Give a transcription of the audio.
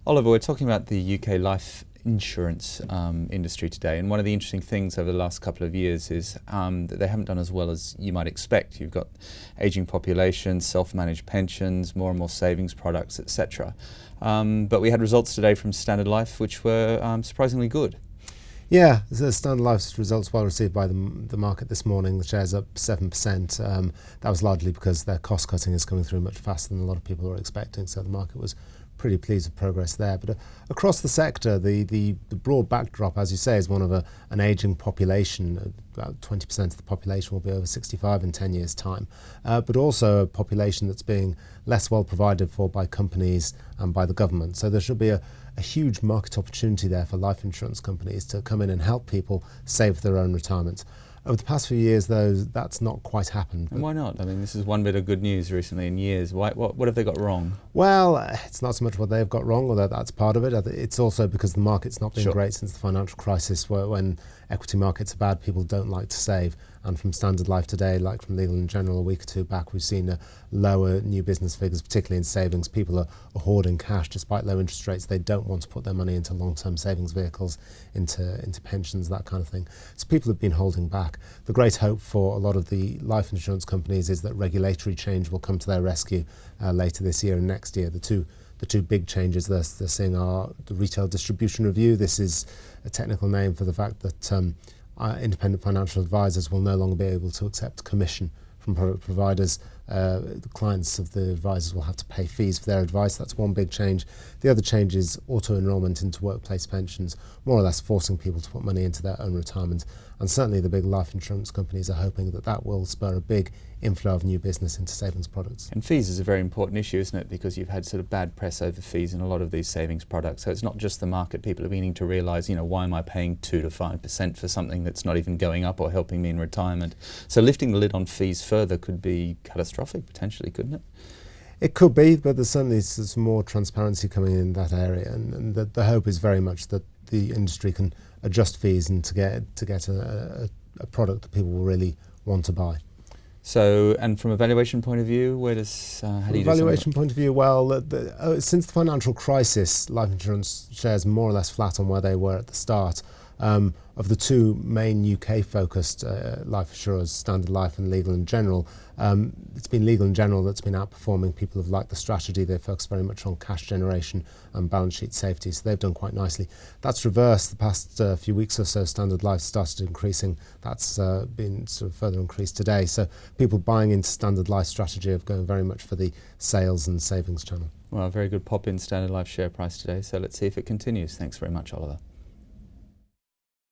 Oliver, we're talking about the UK life insurance industry today, and one of the interesting things over the last couple of years is that they haven't done as well as you might expect. You've got ageing populations, self-managed pensions, more and more savings products, etc. But we had results today from Standard Life which were surprisingly good. Yeah, the Standard Life's results well received by the market this morning. The share's up 7%. That was largely because their cost cutting is coming through much faster than a lot of people were expecting, so the market was pretty pleased with progress there. But across the sector, the broad backdrop, as you say, is one of an ageing population. About 20% of the population will be over 65 in 10 years' time, but also a population that's being less well provided for by companies and by the government. So there should be a huge market opportunity there for life insurance companies to come in and help people save for their own retirement. Over the past few years, though, that's not quite happened. And why not? I mean, this is one bit of good news recently in years. What have they got wrong? Well, it's not so much what they've got wrong, although that's part of it. It's also because the market's not been great since the financial crisis, when equity markets are bad, people don't like to save. And from Standard Life today, like from Legal & General a week or two back, we've seen lower new business figures, particularly in savings. People are hoarding cash despite low interest rates. They don't want to put their money into long-term savings vehicles, into pensions, that kind of thing. So people have been holding back. The great hope for a lot of the life insurance companies is that regulatory change will come to their rescue later this year and next year. The two big changes they're seeing are the Retail Distribution Review. This is a technical name for the fact that independent financial advisors will no longer be able to accept commission from product providers. The clients of the advisors will have to pay fees for their advice. That's one big change. The other change is auto-enrolment into workplace pensions, more or less forcing people to put money into their own retirement. And certainly the big life insurance companies are hoping that that will spur a big inflow of new business into savings products. And fees is a very important issue, isn't it? Because you've had sort of bad press over fees in a lot of these savings products. So it's not just the market. People are beginning to realise, why am I paying 2 to 5% for something that's not even going up or helping me in retirement? So lifting the lid on fees further could be catastrophic, potentially, couldn't it? It could be, but there's certainly some more transparency coming in that area, and the hope is very much that the industry can adjust fees and to get a product that people will really want to buy. So, and from a valuation point of view, how do you From a valuation point of view, well, since the financial crisis, life insurance shares more or less flat on where they were at the start. Of the two main UK-focused life insurers, Standard Life and Legal & General, it's been Legal & General that's been outperforming. People have liked the strategy. They focus very much on cash generation and balance sheet safety, so they've done quite nicely. That's reversed. The past few weeks or so, Standard Life started increasing. That's been sort of further increased today. So people buying into Standard Life strategy are going very much for the sales and savings channel. Well, a very good pop in Standard Life share price today, so let's see if it continues. Thanks very much, Oliver.